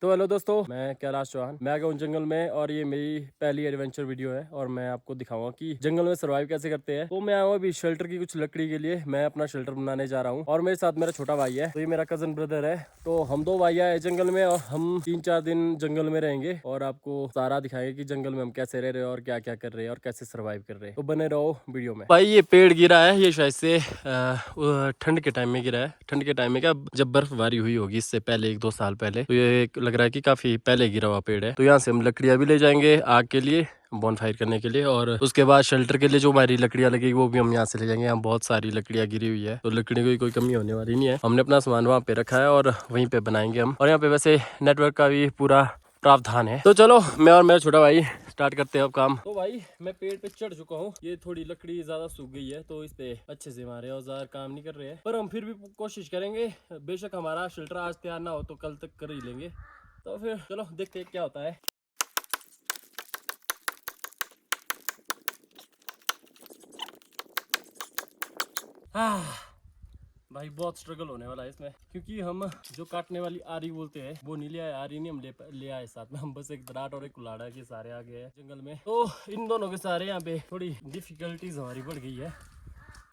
तो हेलो दोस्तों, मैं कैलाश चौहान। मैं आ गया हूँ जंगल में और ये मेरी पहली एडवेंचर वीडियो है और मैं आपको दिखाऊंगा कि जंगल में सर्वाइव कैसे करते हैं। तो मैं आया हूँ अभी शेल्टर की कुछ लकड़ी के लिए। मैं अपना शेल्टर बनाने जा रहा हूँ और मेरे साथ मेरा छोटा भाई है। तो ये मेरा कजन ब्रदर है। तो हम दो भाई आए जंगल में और हम 3-4 दिन जंगल में रहेंगे और आपको सारा दिखाएंगे कि जंगल में हम कैसे रह रहे हैं और क्या क्या कर रहे हैं और कैसे सर्वाइव कर रहे हैं। तो बने रहो वीडियो में। भाई ये पेड़ गिरा है, ये शायद से ठंड के टाइम में गिरा है। ठंड के टाइम में क्या, जब बर्फबारी हुई होगी इससे पहले 1-2 साल पहले। तो ये लग रहा है कि काफी पहले गिरा हुआ पेड़ है। तो यहाँ से हम लकड़ियां भी ले जाएंगे आग के लिए, बॉनफायर करने के लिए, और उसके बाद शेल्टर के लिए जो हमारी लकड़ियां लगेगी वो भी हम यहाँ से ले जाएंगे। यहाँ बहुत सारी लकड़ियां गिरी हुई है तो लकड़ी की कोई कमी होने वाली नहीं है। हमने अपना सामान वहाँ पे रखा है और वहीं पे बनाएंगे हम। और यहाँ पे वैसे नेटवर्क का भी पूरा प्रावधान है। तो चलो मैं और मेरा छोटा भाई स्टार्ट करते हैं अब काम। तो भाई मैं पेड़ पे चढ़ चुका हूँ। ये थोड़ी लकड़ी ज्यादा सूख गई है तो इस पे अच्छे से हमारे औजार काम नहीं कर रहे हैं, पर हम फिर भी कोशिश करेंगे। बेशक हमारा शेल्टर आज तैयार ना हो तो कल तक कर ही लेंगे। तो फिर चलो देखते हैं क्या होता है। भाई बहुत स्ट्रगल होने वाला है इसमें, क्योंकि हम जो काटने वाली आरी बोलते हैं वो नहीं ले आए। आरी नहीं हम ले आए साथ में। हम बस एक दराट और एक कुल्हाड़ा के सारे आ गए हैं जंगल में। तो इन दोनों के सारे यहाँ पे थोड़ी डिफिकल्टीज हमारी बढ़ गई है।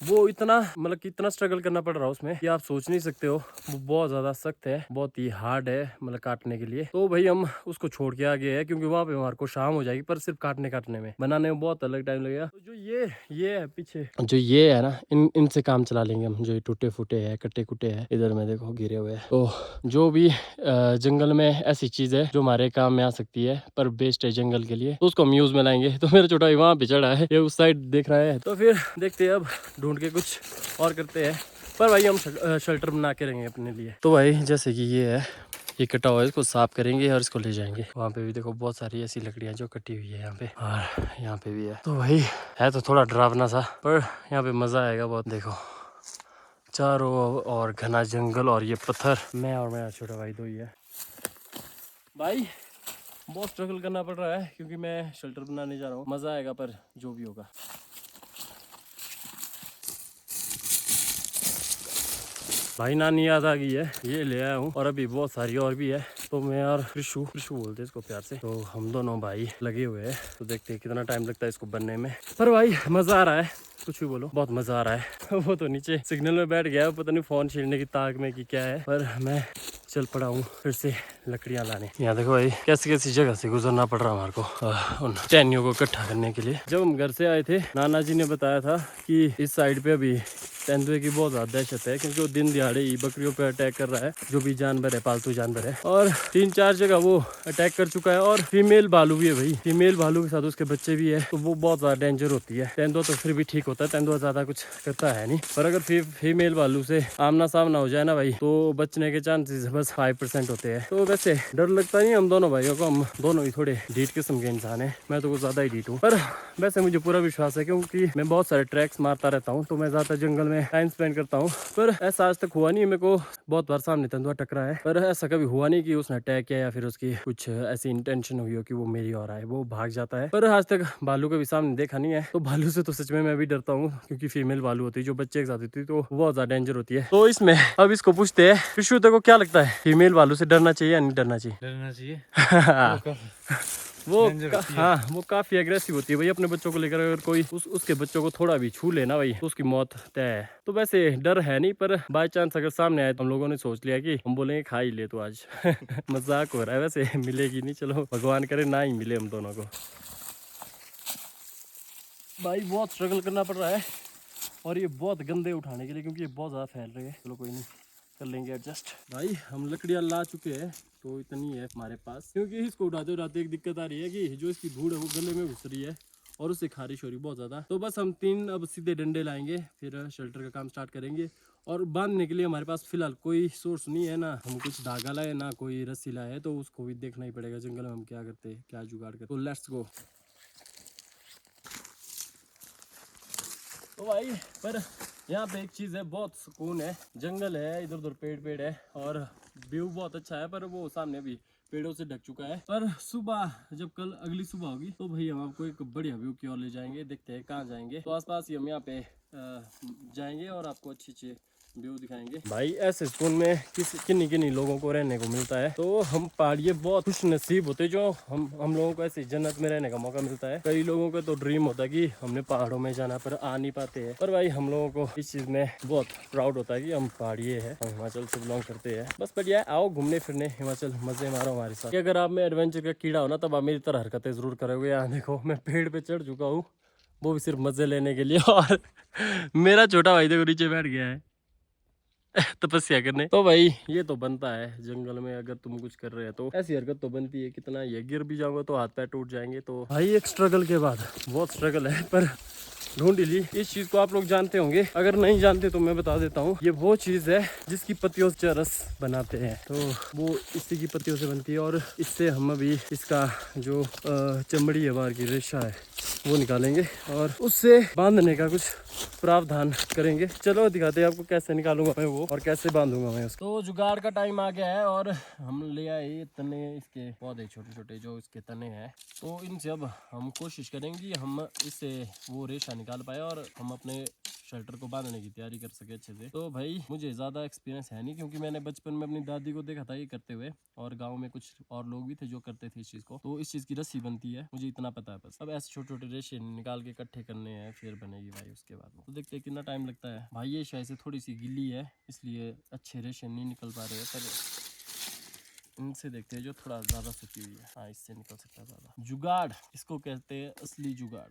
वो इतना मतलब कि इतना स्ट्रगल करना पड़ रहा है उसमें कि आप सोच नहीं सकते हो। वो बहुत ज्यादा सख्त है, बहुत ही हार्ड है मतलब काटने के लिए। तो भाई हम उसको छोड़ के आ गए हैं क्योंकि वहाँ पे हमारे को शाम हो जाएगी, पर सिर्फ काटने में, बनाने में बहुत अलग टाइम लगेगा। तो जो ये है पीछे, जो ये है ना, इनसे काम चला लेंगे हम। जो ये टूटे फूटे है, कट्टे कुटे है, इधर में देखो गिरे हुए हैं। तो जो भी जंगल में ऐसी चीज है जो हमारे काम में आ सकती है पर बेस्ट है जंगल के लिए, तो उसको हम यूज में लाएंगे। तो मेरा छोटा भाई वहाँ पे चढ़ा है, ये उस साइड देख रहा है। तो फिर देखते हैं, अब ढूंढ के कुछ और करते हैं। पर भाई हम शेल्टर बना के रहेंगे अपने लिए। तो भाई जैसे कि ये है, ये कटा हुआ है, इसको साफ करेंगे और इसको ले जाएंगे। वहाँ पे भी देखो बहुत सारी ऐसी लकड़ियाँ जो कटी हुई है यहाँ पे, और यहाँ पे भी है। तो भाई है तो थोड़ा डरावना सा, पर यहाँ पे मजा आएगा बहुत। देखो चारों और घना जंगल और ये पत्थर। मैं और मेरा छोटा भाई दो ही है। भाई बहुत स्ट्रगल करना पड़ रहा है क्योंकि मैं शेल्टर बनाने जा रहा हूँ। मजा आएगा पर जो भी होगा। भाई नानी याद आ गई है, ये ले आया हूँ। और अभी बहुत सारी और भी है। तो मैं और कृषु बोलते हैं इसको प्यार से, तो हम दोनों भाई लगे हुए हैं। तो देखते हैं कितना टाइम लगता है इसको बनने में। पर भाई मजा आ रहा है, कुछ भी बोलो, बहुत मजा आ रहा है। वो तो नीचे सिग्नल में बैठ गया, पता नहीं फोन छीनने की ताक में कि क्या है, पर मैं चल पड़ा हूँ फिर से लकड़ियाँ लाने। यहाँ देखो भाई कैसी कैसी जगह से गुजरना पड़ रहा है हमारे को उन टहनियों को इकट्ठा करने के लिए। जब हम घर से आए थे, नाना जी ने बताया था कि इस साइड पे अभी तेंदुए की बहुत ज्यादा दहशत है, क्योंकि वो दिन दिहाड़े ही बकरियों पे अटैक कर रहा है। जो भी जानवर है, पालतू जानवर है, और 3-4 जगह वो अटैक कर चुका है। और फीमेल भालू भी है भाई, फीमेल भालू के साथ उसके बच्चे भी है। तो वो बहुत ज्यादा डेंजर होती है। तेंदुआ तो फिर भी ठीक होता है, तेंदुआ ज्यादा कुछ करता है नहीं, पर अगर फीमेल भालू से आमना सामना हो जाए ना भाई, तो बचने के चांसेस बस 5% होते हैं। तो वैसे डर लगता नहीं हम दोनों भाइयों को। हम दोनों ही थोड़े ढीठ किस्म के इंसान है। मैं तो कुछ ज्यादा ही ढीठ हूँ, पर वैसे मुझे पूरा विश्वास है क्योंकि मैं बहुत सारे ट्रैक्स मारता रहता हूँ। तो मैं ज्यादा जंगल में टाइम स्पेंड करता हूँ। पर ऐसा आज तक हुआ नहीं मेरे को। बहुत बार सामने तेंदुआ टकरा है, पर ऐसा कभी हुआ नहीं कि उसने अटैक किया या फिर उसकी कुछ ऐसी इंटेंशन हुई हो कि वो मेरी ओर आए। वो भाग जाता है, पर आज तक भालू के भी सामने देखा नहीं है। तो भालू से तो सच में मैं भी डरता हूँ, क्योंकि फीमेल भालू होती है जो बच्चे के साथ होती है, तो बहुत ज्यादा डेंजर होती है। तो इसमें अब इसको पूछते हैं, विशु को क्या लगता है, फीमेल भालू से डरना चाहिए या नहीं डरना चाहिए? डरना चाहिए। हाँ, वो काफी एग्रेसिव होती है भाई अपने बच्चों को लेकर। अगर कोई उसके बच्चों को थोड़ा भी छू लेना भाई, तो उसकी मौत तय है। तो वैसे डर है नहीं, पर बाय चांस अगर सामने आए तो हम लोगों ने सोच लिया कि हम बोलेंगे खा ही ले तो आज। मजाक हो रहा है, वैसे मिलेगी नहीं। चलो भगवान करे ना ही मिले हम दोनों को। भाई बहुत स्ट्रगल करना पड़ रहा है, और ये बहुत गंदे उठाने के लिए, क्योंकि ये बहुत ज़्यादा फैल रहे हैं। चलो कोई नहीं, कर लेंगे एडजस्ट। भाई हम लकड़ियाँ ला चुके हैं, तो इतनी है हमारे पास। क्योंकि इसको उठाते उठाते एक दिक्कत आ रही है कि जो इसकी धूड़ है वो गले में घुस रही है और उससे खारिश हो रही बहुत ज़्यादा। तो बस हम 3 अब सीधे डंडे लाएंगे, फिर शेल्टर का काम स्टार्ट करेंगे। और बांधने के लिए हमारे पास फिलहाल कोई सोर्स नहीं है, ना हम कुछ धागा लाए ना कोई रस्सी लाए है। तो उसको भी देखना ही पड़ेगा जंगल में हम क्या करते हैं, क्या जुगाड़ करते। तो लेट्स गो। तो भाई पर यहाँ पे एक चीज़ है, बहुत सुकून है। जंगल है, इधर उधर पेड़ है और व्यू बहुत अच्छा है। पर वो सामने भी पेड़ों से ढक चुका है। पर सुबह जब कल अगली सुबह होगी तो भाई हम आपको एक बढ़िया व्यू की ओर ले जाएंगे। देखते हैं कहाँ जाएंगे। तो आसपास ही हम यहाँ पे जाएंगे और आपको अच्छे व्यू दिखाएंगे। भाई ऐसे सुकून में किन्हीं किन्हीं लोगों को रहने को मिलता है, तो हम पहाड़िये बहुत खुश नसीब होते जो हम लोगों को ऐसी जन्नत में रहने का मौका मिलता है। कई लोगों का तो ड्रीम होता है कि हमने पहाड़ों में जाना, पर आ नहीं पाते हैं। पर भाई हम लोगों को इस चीज में बहुत प्राउड होता है कि हम पहाड़िये है, हम हिमाचल से बिलोंग करते हैं। बस बढ़िया, आओ घूमने फिरने हिमाचल, मजे मारो हमारे साथ। अगर आप में एडवेंचर का कीड़ा हो ना, तब आप मेरी तरह हरकतें जरूर करोगे। यहाँ देखो मैं पेड़ पे चढ़ चुका हूँ, वो भी सिर्फ मजे लेने के लिए। और मेरा छोटा भाई देखो नीचे बैठ गया है तपस्या करने। तो भाई ये तो बनता है जंगल में, अगर तुम कुछ कर रहे हो तो ऐसी हरकत तो बनती है। कितना ये गिर भी जाऊंगा तो हाथ पैर टूट जाएंगे। तो भाई एक स्ट्रगल के बाद बहुत स्ट्रगल है, पर ढूंढ ली। इस चीज को आप लोग जानते होंगे, अगर नहीं जानते तो मैं बता देता हूँ। ये वो चीज है जिसकी पत्तियों से रस बनाते हैं, तो वो इसी की पत्तियों से बनती है। और इससे हम अभी इसका जो चमड़ी है, बाहर की रेशा है, वो निकालेंगे और उससे बांधने का कुछ प्रावधान करेंगे। चलो दिखाते हैं आपको कैसे निकालूंगा मैं वो और कैसे बांधूंगा मैं उसको। तो जुगाड़ का टाइम आ गया है और हम ले आए तने, इसके पौधे छोटे छोटे जो इसके तने हैं। तो इनसे अब हम कोशिश करेंगे कि हम इससे वो रेशा निकाल पाए और हम अपने शेल्टर को बांधने की तैयारी कर सके अच्छे से। तो भाई मुझे ज़्यादा एक्सपीरियंस है नहीं, क्योंकि मैंने बचपन में अपनी दादी को देखा था ये करते हुए, और गांव में कुछ और लोग भी थे जो करते थे इस चीज़ को। तो इस चीज़ की रस्सी बनती है, मुझे इतना पता है बस। अब ऐसे छोटे छोटे रेशे निकाल के इकट्ठे करने हैं, फिर बनेगी भाई उसके बाद। तो देखते हैं कितना टाइम लगता है। भाई ये शायद से थोड़ी सी गिल्ली है, इसलिए अच्छे रेशे नहीं निकल पा रहे हैं, पर इनसे देखते हैं जो थोड़ा ज़्यादा सूखी हुई है। हाँ, इससे निकल सकता है ज़्यादा। जुगाड़ इसको कहते हैं, असली जुगाड़।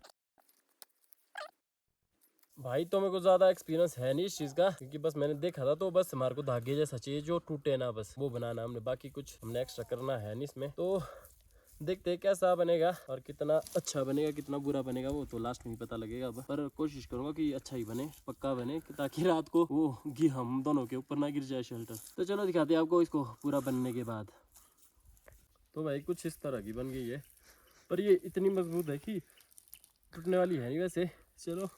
भाई तो मेरे को ज़्यादा एक्सपीरियंस है नहीं इस चीज़ का, क्योंकि बस मैंने देखा था। तो बस हमारे को धागे जैसा चाहिए जो टूटे ना, बस वो बनाना हमने, बाकी कुछ हमने एक्स्ट्रा करना है नहीं इसमें। तो देखते हैं कैसा बनेगा और कितना अच्छा बनेगा, कितना बुरा बनेगा वो तो लास्ट में ही पता लगेगा। अब पर कोशिश करूंगा कि अच्छा ही बने, पक्का बने, ताकि रात को वो हम दोनों के ऊपर ना गिर जाए शेल्टर। तो चलो दिखाते हैं आपको इसको पूरा बनने के बाद। तो भाई कुछ इस तरह की बन गई है, पर ये इतनी मजबूत है कि टूटने वाली है नहीं वैसे। चलो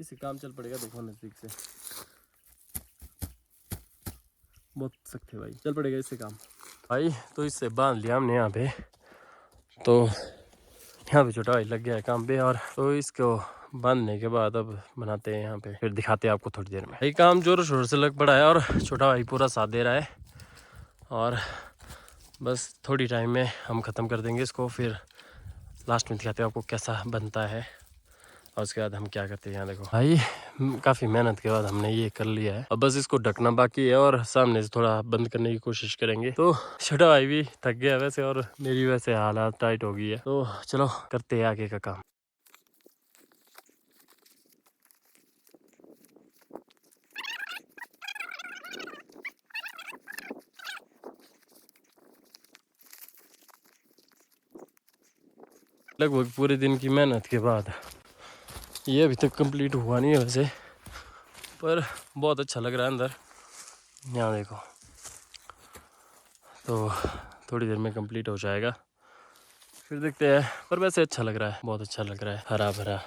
इससे काम चल पड़ेगा। देखो नजदीक से बहुत सख्त है भाई, चल पड़ेगा इससे काम। भाई तो इससे बांध लिया हमने यहाँ पे, तो यहाँ पे छोटा भाई लग गया है काम पे। और तो इसको बांधने के बाद अब बनाते हैं यहाँ पे, फिर दिखाते हैं आपको थोड़ी देर में। भाई काम जोर शोर से लग पड़ा है और छोटा भाई पूरा साथ दे रहा है, और बस थोड़ी टाइम में हम ख़त्म कर देंगे इसको। फिर लास्ट में दिखाते हैं आपको कैसा बनता है और उसके बाद हम क्या करते हैं। यहाँ देखो भाई काफ़ी मेहनत के बाद हमने ये कर लिया है, अब बस इसको ढकना बाकी है और सामने से थोड़ा बंद करने की कोशिश करेंगे। तो छोटा भाई भी थक गया वैसे, और मेरी वैसे हालात टाइट हो गई है। तो चलो करते हैं आगे का काम। लगभग पूरे दिन की मेहनत के बाद ये अभी तक कंप्लीट हुआ नहीं है वैसे, पर बहुत अच्छा लग रहा है अंदर। यहाँ देखो, तो थोड़ी देर में कंप्लीट हो जाएगा, फिर देखते हैं। पर वैसे अच्छा लग रहा है, बहुत अच्छा लग रहा है, हरा भरा।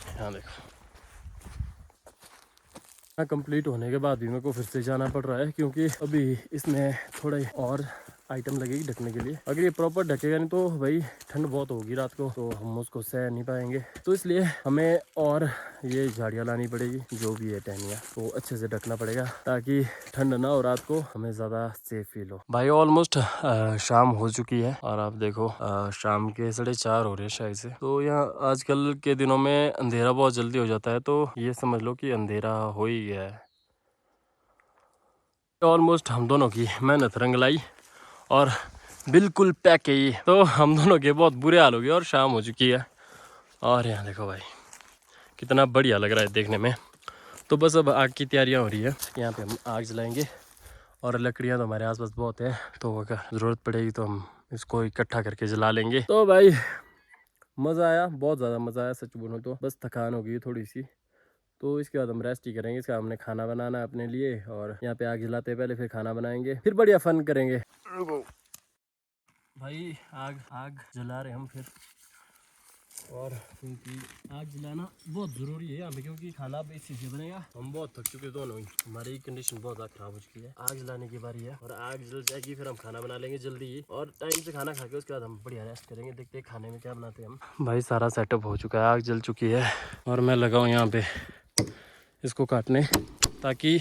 यहाँ देखो, कंप्लीट होने के बाद भी मेरे को फिर से जाना पड़ रहा है, क्योंकि अभी इसमें थोड़ा और आइटम लगेगी ढकने के लिए। अगर ये प्रॉपर ढकेगा नहीं तो भाई ठंड बहुत होगी रात को, तो हम उसको सह नहीं पाएंगे। तो इसलिए हमें और ये झाड़ियाँ लानी पड़ेगी, जो भी है टहनियाँ, तो अच्छे से ढकना पड़ेगा ताकि ठंड ना हो रात को, हमें ज़्यादा सेफ फील हो। भाई ऑलमोस्ट शाम हो चुकी है और आप देखो शाम के 4:30 हो रहे हैं शायद से। तो यहाँ आजकल के दिनों में अंधेरा बहुत जल्दी हो जाता है, तो ये समझ लो कि अंधेरा हो ही गया है। ऑलमोस्ट हम दोनों की मेहनत रंग लाई और बिल्कुल पैक है ये, तो हम दोनों के बहुत बुरे हाल हो गए और शाम हो चुकी है। और यहाँ देखो भाई कितना बढ़िया लग रहा है देखने में। तो बस अब आग की तैयारियाँ हो रही है, यहाँ पे हम आग जलाएंगे और लकड़ियाँ तो हमारे आसपास बहुत है, तो अगर ज़रूरत पड़ेगी तो हम इसको इकट्ठा करके जला लेंगे। तो भाई मज़ा आया, बहुत ज़्यादा मज़ा आया सच बोलूँ तो। बस थकान हो गई थोड़ी सी, तो इसके बाद हम रेस्ट ही करेंगे। इसका हमने खाना बनाना है अपने लिए, और यहाँ पे आग जलाते पहले फिर खाना बनाएंगे, फिर बढ़िया फन करेंगे। भाई आग जला रहे हम फिर, और क्योंकि आग जलाना बहुत ज़रूरी है यहाँ पे, क्योंकि खाना अब इसी से बनेगा। हम बहुत थक चुके दोनों ही, हमारी कंडीशन बहुत ज़्यादा ख़राब हो चुकी है। आग जलाने की बारी है और आग जल जाएगी, फिर हम खाना बना लेंगे जल्दी ही, और टाइम से खाना खा के उसके बाद हम बढ़िया रेस्ट करेंगे। देखते हैं खाने में क्या बनाते हैं हम। भाई सारा सेटअप हो चुका है, आग जल चुकी है और मैं लगाऊँ यहाँ पे इसको काटने। ताकि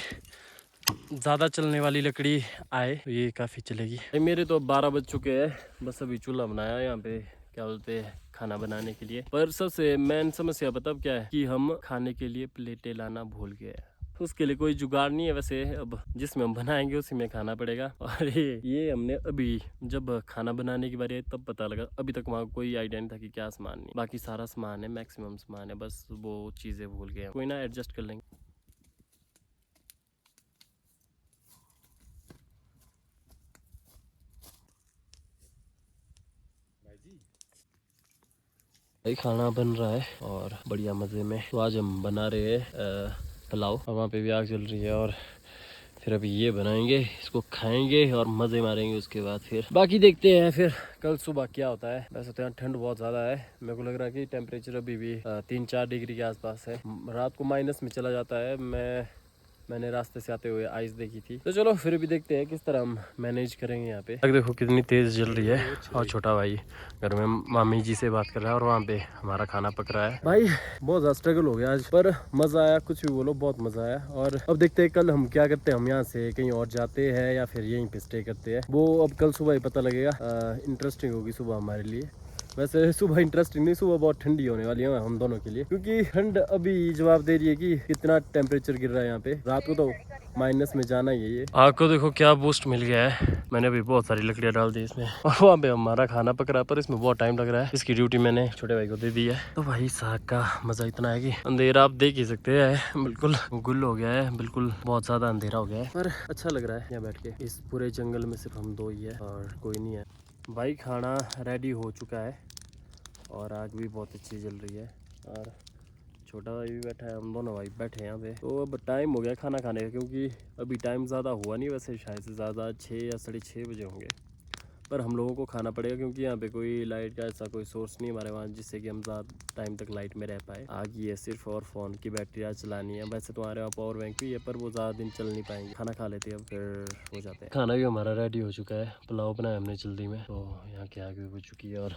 ज़्यादा चलने वाली लकड़ी आए तो ये काफ़ी चलेगी। मेरे तो 12 बज चुके हैं, बस अभी चूल्हा बनाया यहाँ पे क्या बोलते हैं खाना बनाने के लिए। पर सबसे मेन समस्या पता क्या है कि हम खाने के लिए प्लेटें लाना भूल गए। उसके लिए कोई जुगाड़ नहीं है वैसे, अब जिसमें हम बनाएंगे उसी में खाना पड़ेगा। और ये हमने अभी जब खाना बनाने की बारी आई तब पता लगा, अभी तक वहाँ कोई आइडिया नहीं था कि क्या सामान नहीं, बाकी सारा सामान है, मैक्सिमम सामान है, बस वो चीज़ें भूल गए। कोई ना, एडजस्ट कर लेंगे। भाई खाना बन रहा है और बढ़िया मज़े में। तो आज हम बना रहे हैं पुलाव, और वहाँ पे भी आग जल रही है, और फिर अभी ये बनाएंगे, इसको खाएंगे और मज़े मारेंगे। उसके बाद फिर बाकी देखते हैं फिर कल सुबह क्या होता है। वैसे तो यहाँ ठंड बहुत ज़्यादा है, मेरे को लग रहा है कि टेम्परेचर अभी भी 3-4 डिग्री के आसपास है। रात को माइनस में चला जाता है। मैंने रास्ते से आते हुए आइस देखी थी। तो चलो फिर भी देखते हैं किस तरह हम मैनेज करेंगे यहाँ पे। आग देखो कितनी तेज जल रही है, और छोटा भाई घर में मामी जी से बात कर रहा है, और वहाँ पे हमारा खाना पक रहा है। भाई बहुत ज़्यादा स्ट्रगल हो गया आज, पर मज़ा आया, कुछ भी बोलो बहुत मज़ा आया। और अब देखते हैं कल हम क्या करते हैं। हम यहाँ से कहीं और जाते हैं या फिर यहीं पे स्टे करते हैं, वो अब कल सुबह ही पता लगेगा। इंटरेस्टिंग होगी सुबह हमारे लिए। वैसे सुबह इंटरेस्टिंग नहीं, सुबह बहुत ठंडी होने वाली है हम दोनों के लिए, क्योंकि ठंड अभी जवाब दे रही है कि कितना टेम्परेचर गिर रहा है यहाँ पे। रात को तो माइनस में जाना ही है ये। आग को देखो क्या बूस्ट मिल गया है। मैंने अभी बहुत सारी लकड़ियाँ डाल दी इसमें, और वहाँ पे हमारा खाना पक रहा है, पर इसमें बहुत टाइम लग रहा है। इसकी ड्यूटी मैंने छोटे भाई को दे दी है। तो भाई साग का मजा इतना है कि अंधेरा आप देख ही सकते हैं, बिल्कुल गुल हो गया है, बिल्कुल बहुत ज्यादा अंधेरा हो गया है, पर अच्छा लग रहा है यहाँ बैठ के। इस पूरे जंगल में सिर्फ हम दो ही है और कोई नहीं है। भाई खाना रेडी हो चुका है और आग भी बहुत अच्छी जल रही है, और छोटा भाई भी बैठा है, हम दोनों भाई बैठे हैं यहाँ पे। तो अब टाइम हो गया खाना खाने का, क्योंकि अभी टाइम ज़्यादा हुआ नहीं, वैसे शायद से ज़्यादा 6 या 6:30 बजे होंगे। पर हम लोगों को खाना पड़ेगा, क्योंकि यहाँ पे कोई लाइट का ऐसा कोई सोर्स नहीं हमारे वहाँ, जिससे कि हम ज़्यादा टाइम तक लाइट में रह पाए। आग ही है सिर्फ, और फ़ोन की बैटरी आज चलानी है। वैसे तो हमारे वहाँ पावर बैंक भी है, पर वो ज़्यादा दिन चल नहीं पाएंगे। खाना खा लेते हैं अब फिर हो जाते हैं। खाना भी हमारा रेडी हो चुका है, पुलाव बनाया हमने जल्दी में। तो यहाँ की आग भी हो चुकी है, और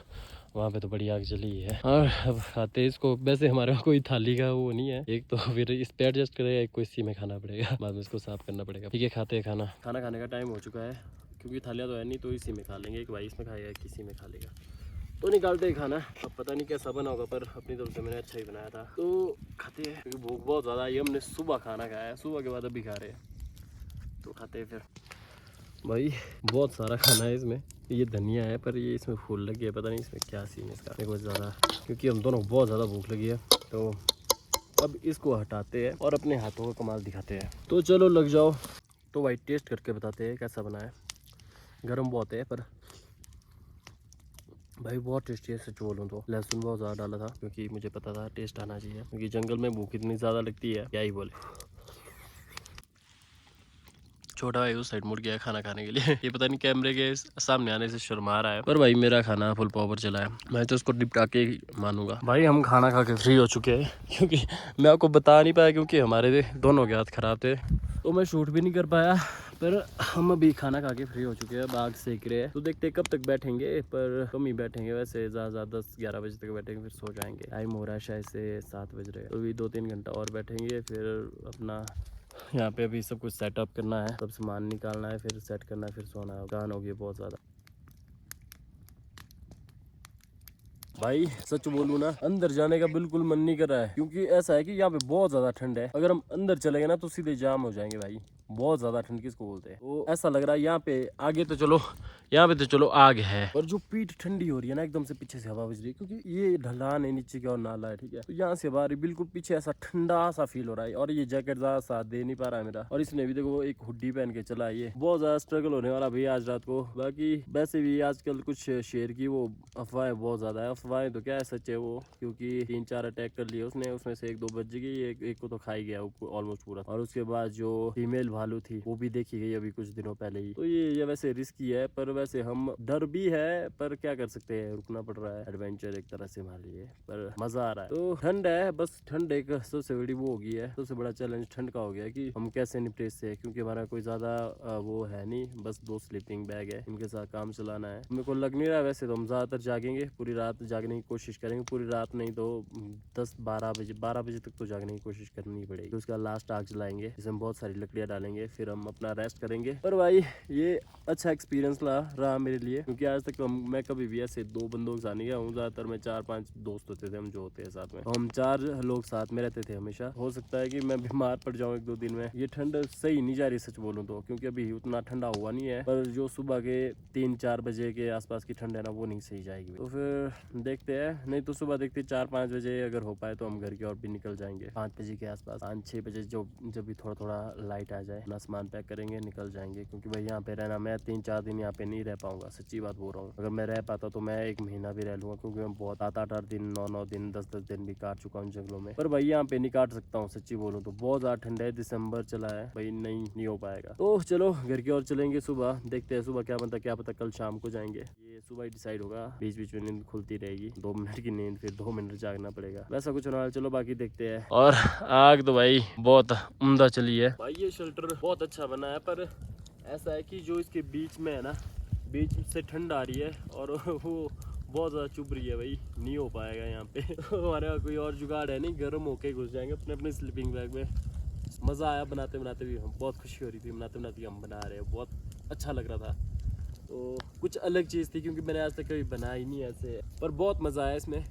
वहाँ पे तो बड़ी आग जली है। और अब खाते हैं इसको। वैसे हमारे वहाँ कोई थाली का वो नहीं है, एक तो फिर इस पे एडजस्ट करेगा, एक को इसी में खाना पड़ेगा, बाद में इसको साफ करना पड़ेगा। ठीक है, खाते हैं खाना। खाना खाने का टाइम हो चुका है, क्योंकि थालियाँ तो है नहीं, तो इसी में खा लेंगे। एक भाई इसमें खाएगा, किसी में खा लेगा। तो निकालते ही खाना। अब पता नहीं कैसा बना होगा, पर अपनी तरफ से मैंने अच्छा ही बनाया था। तो खाते हैं, क्योंकि भूख बहुत ज़्यादा है। हमने सुबह खाना खाया है, सुबह के बाद अभी खा रहे हैं, तो खाते हैं फिर। भाई बहुत सारा खाना है इसमें। ये धनिया है, पर ये इसमें फूल लगी है, पता नहीं इसमें क्या सीन है इसका। मेरे को ज़्यादा, क्योंकि हम दोनों बहुत ज़्यादा भूख लगी है, तो अब इसको हटाते हैं और अपने हाथों का कमाल दिखाते हैं। तो चलो लग जाओ। तो भाई टेस्ट करके बताते हैं कैसा बना है। गर्म बहुत है, पर भाई बहुत टेस्टी है। सच बोलूँ तो लहसुन बहुत ज़्यादा डाला था, क्योंकि मुझे पता था टेस्ट आना चाहिए, क्योंकि जंगल में भूख इतनी ज़्यादा लगती है, क्या ही बोले। छोटा भाई उस साइड मुड़ गया खाना खाने के लिए। ये पता नहीं कैमरे के सामने आने से शर्मा रहा है, पर भाई मेरा खाना फुल पावर चला है, मैं तो उसको निपटा के ही मानूंगा। भाई हम खाना खा के फ्री हो चुके हैं, क्योंकि मैं आपको बता नहीं पाया, क्योंकि हमारे दोनों के हाथ खराब थे, तो मैं शूट भी नहीं कर पाया। पर हम अभी खाना खा के फ्री हो चुके हैं, आग सेक रहे हैं। तो देखते हैं कब तक बैठेंगे, पर कम ही बैठेंगे वैसे, ज़्यादा 10-11 बजे तक बैठेंगे, फिर सो जाएंगे। टाइम हो रहा है शायद से 7 बज रहे हैं, तो अभी 2-3 घंटा और बैठेंगे। फिर अपना यहाँ पे अभी सब कुछ सेटअप करना है, सब सामान निकालना है, फिर सेट करना है, फिर सोना है। गान होगी बहुत ज़्यादा। भाई सच बोलूं ना, अंदर जाने का बिल्कुल मन नहीं कर रहा है, क्योंकि ऐसा है कि यहाँ पे बहुत ज्यादा ठंड है। अगर हम अंदर चले गए ना तो सीधे जाम हो जाएंगे भाई। बहुत ज्यादा ठंड किसको बोलते हैं। तो ऐसा लग रहा है यहाँ पे आगे तो चलो, यहाँ पे तो चलो आग है, और जो पीठ ठंडी हो रही है ना, एकदम से पीछे से हवा बज रही है, क्योंकि ये ढलान है नीचे की और नाला है, ठीक है। तो यहाँ से हवा आ रही, बिल्कुल पीछे ऐसा ठंडा सा फील हो रहा है। और ये जैकेट ज्यादा साथ दे नहीं पा रहा है मेरा, और इसने भी देखो एक हुड्डी पहन के चला है। ये बहुत ज्यादा स्ट्रगल होने वाला भैया आज रात को। बाकी वैसे भी आजकल कुछ शेर की वो अफवाहें बहुत ज्यादा है। अफवाहें तो क्या है, सच है वो, क्योंकि 3-4 अटैक कर लिए उसने, उसमें से 1-2 बच गई, एक को तो खा ही गया ऑलमोस्ट पूरा। और उसके बाद जो फीमेल भालू थी वो भी देखी गई अभी कुछ दिनों पहले ही। तो ये वैसे रिस्की है, पर वैसे हम डर भी है पर क्या कर सकते हैं, रुकना पड़ रहा है। एडवेंचर एक तरह से हमारे लिए, पर मजा आ रहा है। तो ठंड है, बस ठंड एक सबसे बड़ी वो हो गई है, सबसे बड़ा चैलेंज ठंड का हो गया कि हम कैसे निपटे इससे, क्योंकि हमारा कोई ज्यादा वो है नहीं, बस 2 स्लीपिंग बैग है, इनके साथ काम चलाना है। मेरे को लग नहीं रहा वैसे तो हम ज्यादातर जागेंगे, पूरी रात जागने की कोशिश करेंगे, पूरी रात नहीं तो 12 बजे तक तो जागने की कोशिश करनी पड़ेगी। तो उसका लास्ट आग जलाएंगे, जिसमें बहुत सारी लकड़ियां डालेंगे, फिर हम अपना रेस्ट करेंगे। पर भाई ये अच्छा एक्सपीरियंस रहा मेरे लिए, क्योंकि आज तक मैं कभी भी ऐसे 2 बंदों के साथ नहीं गया हूँ। ज्यादातर में 4-5 दोस्त होते थे हम जो होते हैं साथ में, हम 4 लोग साथ में रहते थे हमेशा। हो सकता है कि मैं बीमार पड़ जाऊँ 1-2 दिन में। ये ठंड सही नहीं जा रही सच बोलूं तो, क्योंकि अभी उतना ठंडा हुआ नहीं है, पर जो सुबह के 3-4 बजे के आसपास की ठंड है ना, वो नहीं सही जाएगी। तो फिर देखते हैं, नहीं तो सुबह देखते 4-5 बजे अगर हो पाए तो हम घर की ओर भी निकल जाएंगे 5 बजे के आसपास, 5-6 बजे जब भी थोड़ा थोड़ा लाइट आ जाए, अपना सामान पैक करेंगे, निकल जाएंगे। क्योंकि भाई यहाँ पे रहना, मैं 3-4 दिन यहाँ पे नहीं रह पाऊंगा, सच्ची बात बोल रहा हूँ। अगर मैं रह पाता तो मैं 1 महीना भी रह लूंगा, क्योंकि मैं बहुत 8-8 दिन, 9-9 दिन, 10-10 दिन भी काट चुका हूँ जंगलों में। पर भाई यहाँ पे नहीं काट सकता हूँ, सच्ची बोलूँ तो। बहुत ज्यादा ठंड है, दिसंबर चला है भाई, नहीं हो पाएगा। तो चलो घर की ओर चलेंगे, सुबह देखते हैं सुबह क्या पता कल शाम को जाएंगे। ये सुबह ही डिसाइड होगा, बीच बीच में नींद खुलती रहेगी, 2 मिनट की नींद, फिर 2 मिनट जागना पड़ेगा, वैसा कुछ होना। चलो बाकी देखते हैं। और आग तो भाई बहुत उम्दा चली है भाई, ये शेल्टर बहुत अच्छा बना है, पर ऐसा है कि जो इसके बीच में है ना, बीच से ठंड आ रही है और वो बहुत ज़्यादा चुभ रही है भाई, नहीं हो पाएगा यहाँ पे। हमारे यहाँ कोई और जुगाड़ है नहीं, गर्म होके घुस जाएंगे अपने अपने स्लीपिंग बैग में। मज़ा आया बनाते बनाते भी, हम बहुत खुशी हो रही थी बनाते बनाते हम बना रहे हैं, बहुत अच्छा लग रहा था। तो कुछ अलग चीज़ थी, क्योंकि मैंने आज तक कभी बनाया ही नहीं ऐसे, पर बहुत मज़ा आया इसमें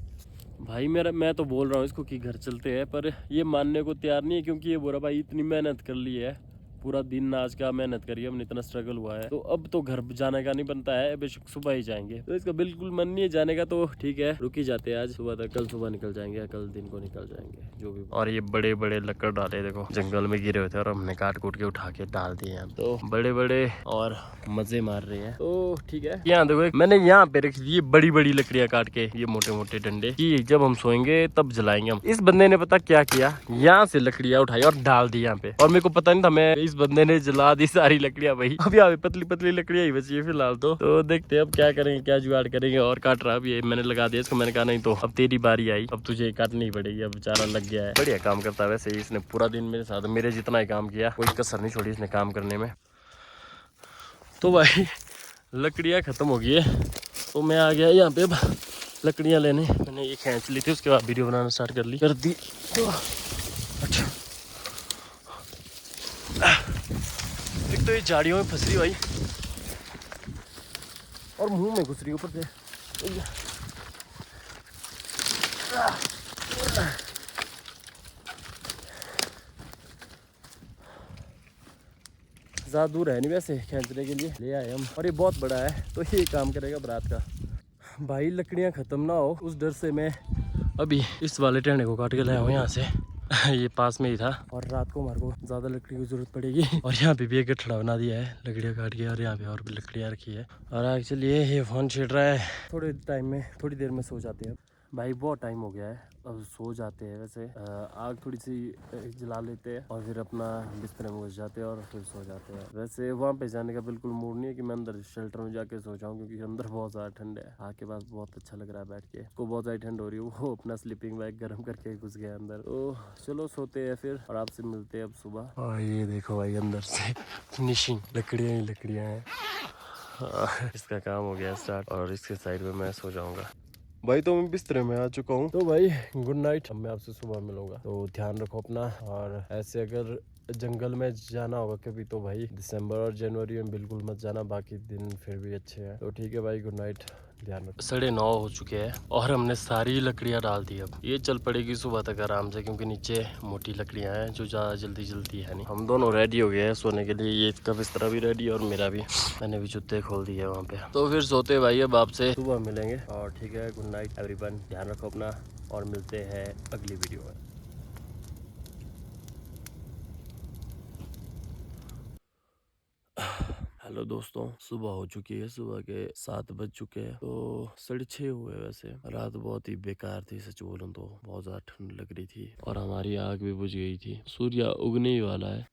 भाई। मैं तो बोल रहा हूँ इसको कि घर चलते हैं, पर ये मानने को तैयार नहीं है, क्योंकि ये बोला भाई इतनी मेहनत कर ली है, पूरा दिन आज का मेहनत करी, हमने इतना स्ट्रगल हुआ है, तो अब तो घर जाने का नहीं बनता है, बेशक सुबह ही जाएंगे। तो इसका बिल्कुल मन नहीं है जाने का, तो ठीक है रुक ही जाते हैं आज सुबह तक, कल सुबह निकल जाएंगे, कल दिन को निकल जाएंगे जो भी। और ये बड़े बड़े लकड़ डाले देखो, जंगल में गिरे हुए थे और हमने काट कूट के उठा के डाल दिए हैं, तो बड़े बड़े और मजे मार रहे हैं। तो ठीक है, यहाँ देखो मैंने यहाँ पे रखी थी बड़ी बड़ी लकड़ियां काट के, ये मोटे मोटे डंडे की, जब हम सोएंगे तब जलाएंगे हम। इस बंदे ने पता क्या किया, यहाँ से लकड़ियां उठाई और डाल दी यहाँ पे, और मेरे को पता नहीं था, मैं इस बंदे ने जला दी सारी लकड़ियां भाई। अब यहाँ पे पतली पतली लकड़ियां ही बची है फिलहाल तो देखते हैं अब क्या करेंगे, क्या जुगाड़ करेंगे। और काट रहा, अब ये मैंने लगा दिया इसको, मैंने कहा नहीं तो अब तेरी बारी आई, अब तुझे काटनी पड़ेगी। अब बेचारा लग गया है, बढ़िया काम करता है वैसे, इसने पूरा दिन मेरे साथ, मेरे जितना ही काम किया, कोई कसर नहीं छोड़ी इसने काम करने में। तो भाई लकड़ियाँ खत्म हो गई है, तो मैं आ गया यहाँ पे अब लकड़ियाँ लेने। मैंने ये खींच ली थी, उसके बाद वीडियो बनाना स्टार्ट कर दी। तो अच्छा, एक तो ये झाड़ियों में फंस रही भाई, और मुंह में घुस रही ऊपर से। ज़्यादा दूर है नहीं वैसे खींचने के लिए, ले आए हम, और ये बहुत बड़ा है तो ये काम करेगा रात का। भाई लकड़ियाँ ख़त्म ना हो उस डर से मैं अभी इस वाले टेंडे को काट के लाया हूँ यहाँ से। ये पास में ही था, और रात को हमारे को ज़्यादा लकड़ी की ज़रूरत पड़ेगी। और यहाँ पे भी एक गठड़ा बना दिया है लकड़ियाँ काट के, और यहाँ पे और भी लकड़ियाँ रखी है। और एक्चुअली ये फ़ोन छिड़ रहा है, थोड़े टाइम में, थोड़ी देर में सो जाते हैं भाई, बहुत टाइम हो गया है, अब सो जाते हैं। वैसे आग थोड़ी सी जला लेते हैं और फिर अपना बिस्तर में घुस जाते हैं और फिर सो जाते हैं। वैसे वहाँ पे जाने का बिल्कुल मूड नहीं है कि मैं अंदर शेल्टर में जाके सो जाऊँ, क्योंकि अंदर बहुत ज़्यादा ठंड है। आग के पास बहुत अच्छा लग रहा है बैठ के, उसको बहुत ज़्यादा ठंड हो रही है, वो अपना स्लीपिंग बैग गर्म करके घुस गया अंदर। तो चलो सोते हैं फिर, और आपसे मिलते हैं अब सुबह। और ये देखो भाई अंदर से फिनिशिंग, लकड़ियाँ ही लकड़ियाँ हैं। इसका काम हो गया स्टार्ट, और इसके साइड में मैं सो जाऊँगा भाई। तो मैं बिस्तर में आ चुका हूँ, तो भाई गुड नाइट, मैं आपसे सुबह मिलूंगा। तो ध्यान रखो अपना, और ऐसे अगर जंगल में जाना होगा कभी तो भाई दिसंबर और जनवरी में बिल्कुल मत जाना, बाकी दिन फिर भी अच्छे हैं। तो ठीक है भाई, गुड नाइट, ध्यान रखो। 9:30 हो चुके हैं और हमने सारी लकड़ियाँ डाल दी। अब ये चल पड़ेगी सुबह तक आराम से, क्योंकि नीचे मोटी लकड़ियाँ हैं जो ज़्यादा जल्दी जलती है नहीं। हम दोनों रेडी हो गए हैं सोने के लिए, ये इसका बिस्तर भी रेडी और मेरा भी, मैंने भी जूते खोल दिए वहाँ पे। तो फिर सोते भाई, अब आपसे सुबह मिलेंगे। और ठीक है, गुड नाइट एवरीवन, ध्यान रखो अपना, और मिलते हैं अगली वीडियो में। हेलो दोस्तों, सुबह हो चुकी है, सुबह के 7 बज चुके हैं, तो 6:30 हुए। वैसे रात बहुत ही बेकार थी सच बोलूं तो, बहुत ज्यादा ठंड लग रही थी और हमारी आग भी बुझ गई थी। सूर्य उगने ही वाला है।